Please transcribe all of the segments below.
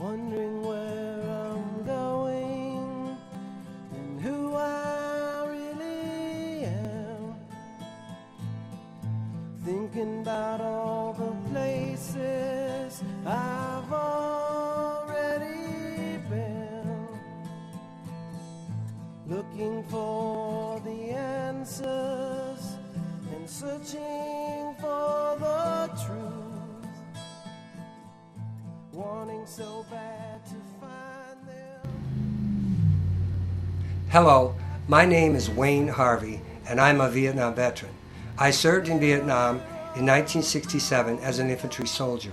wondering where I'm going and who I really am, thinking about all the places I've already been, looking for the answers and searching for the truth, wanting so bad to find them. Hello, my name is Wayne Harvey, and I'm a Vietnam veteran. I served in Vietnam in 1967 as an infantry soldier.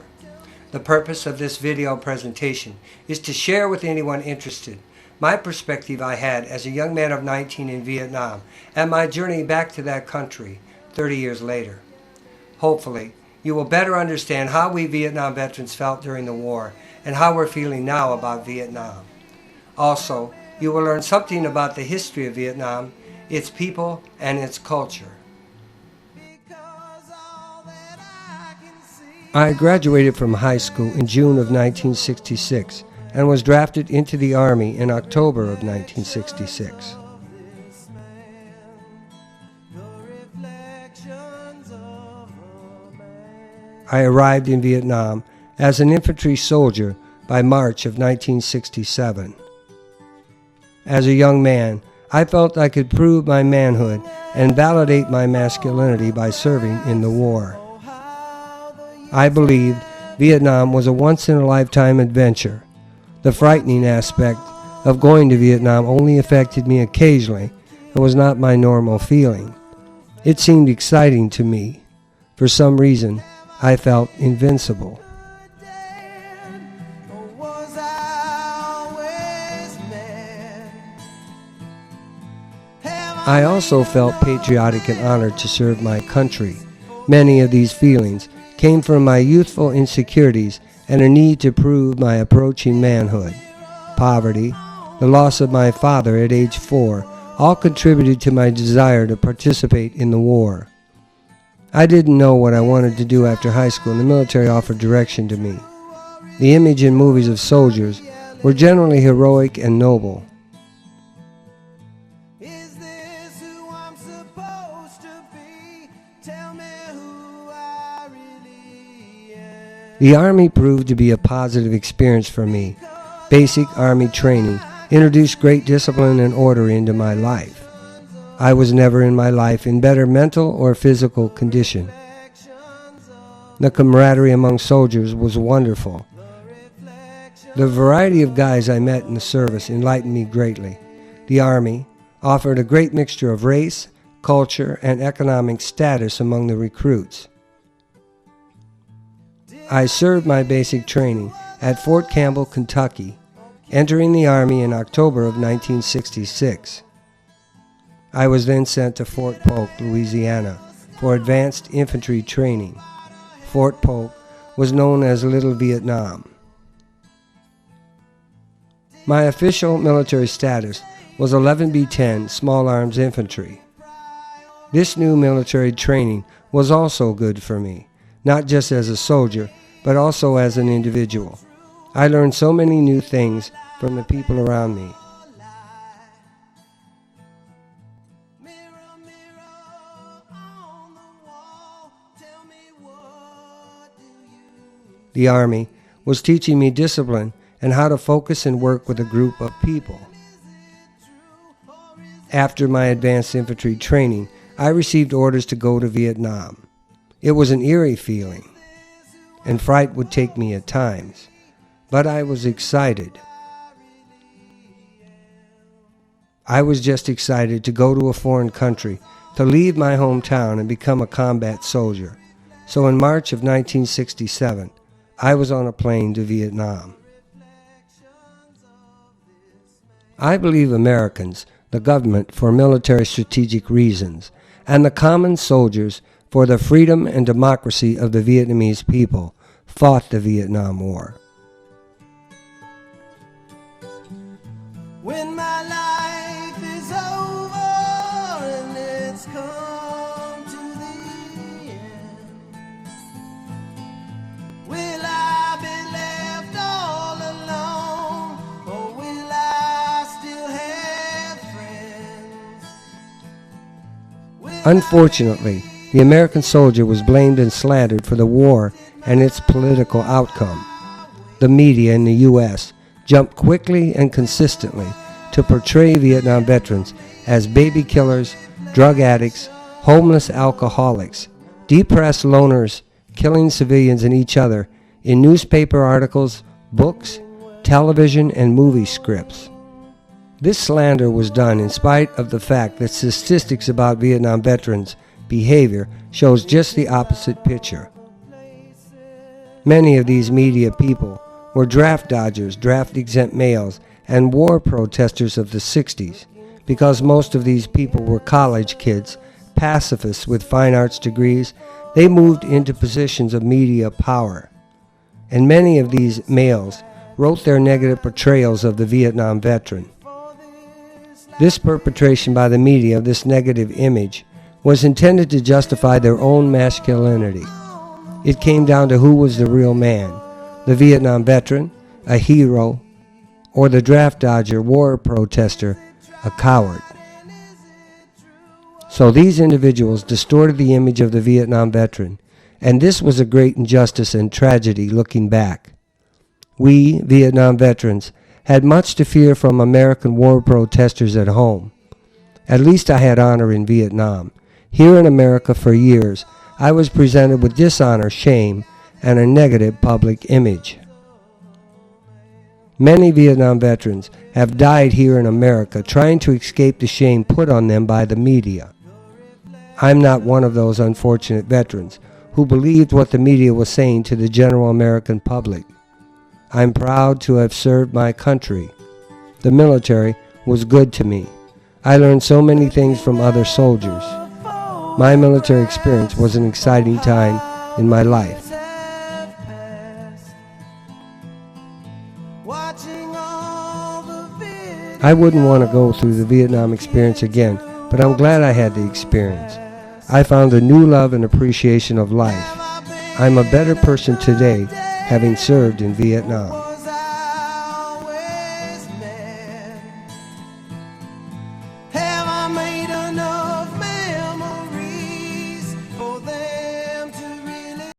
The purpose of this video presentation is to share with anyone interested my perspective I had as a young man of 19 in Vietnam and my journey back to that country 30 years later. Hopefully, you will better understand how we Vietnam veterans felt during the war and how we're feeling now about Vietnam. Also, you will learn something about the history of Vietnam, its people, and its culture. I graduated from high school in June of 1966 and was drafted into the Army in October of 1966. I arrived in Vietnam as an infantry soldier by March of 1967. As a young man, I felt I could prove my manhood and validate my masculinity by serving in the war. I believed Vietnam was a once-in-a-lifetime adventure. The frightening aspect of going to Vietnam only affected me occasionally and was not my normal feeling. It seemed exciting to me. For some reason, I felt invincible. I also felt patriotic and honored to serve my country. Many of these feelings came from my youthful insecurities and a need to prove my approaching manhood. Poverty, the loss of my father at age 4, all contributed to my desire to participate in the war. I didn't know what I wanted to do after high school, and the military offered direction to me. The image in movies of soldiers were generally heroic and noble. The Army proved to be a positive experience for me. Basic Army training introduced great discipline and order into my life. I was never in my life in better mental or physical condition. The camaraderie among soldiers was wonderful. The variety of guys I met in the service enlightened me greatly. The Army offered a great mixture of race, culture, and economic status among the recruits. I served my basic training at Fort Campbell, Kentucky, entering the Army in October of 1966. I was then sent to Fort Polk, Louisiana, for advanced infantry training. Fort Polk was known as Little Vietnam. My official military status was 11B-10 Small Arms Infantry. This new military training was also good for me, not just as a soldier, but also as an individual. I learned so many new things from the people around me. The Army was teaching me discipline and how to focus and work with a group of people. After my advanced infantry training, I received orders to go to Vietnam. It was an eerie feeling, and fright would take me at times, but I was excited. I was just excited to go to a foreign country, to leave my hometown and become a combat soldier. So in March of 1967, I was on a plane to Vietnam. I believe Americans, the government for military strategic reasons, and the common soldiers for the freedom and democracy of the Vietnamese people, fought the Vietnam War. When my life is over and it's come to the end, will I be left all alone? Unfortunately, the American soldier was blamed and slandered for the war and its political outcome. The media in the U.S. jumped quickly and consistently to portray Vietnam veterans as baby killers, drug addicts, homeless alcoholics, depressed loners, killing civilians and each other in newspaper articles, books, television, and movie scripts. This slander was done in spite of the fact that statistics about Vietnam veterans' behavior shows just the opposite picture. Many of these media people were draft dodgers, draft-exempt males, and war protesters of the 60s, because most of these people were college kids, pacifists with fine arts degrees. They moved into positions of media power. And many of these males wrote their negative portrayals of the Vietnam veteran. This perpetration by the media of this negative image was intended to justify their own masculinity. It came down to who was the real man, the Vietnam veteran, a hero, or the draft dodger, war protester, a coward. So these individuals distorted the image of the Vietnam veteran, and this was a great injustice and tragedy looking back. We, Vietnam veterans, had much to fear from American war protesters at home. At least I had honor in Vietnam. Here in America for years, I was presented with dishonor, shame, and a negative public image. Many Vietnam veterans have died here in America trying to escape the shame put on them by the media. I'm not one of those unfortunate veterans who believed what the media was saying to the general American public. I'm proud to have served my country. The military was good to me. I learned so many things from other soldiers. My military experience was an exciting time in my life. I wouldn't want to go through the Vietnam experience again, but I'm glad I had the experience. I found a new love and appreciation of life. I'm a better person today having served in Vietnam.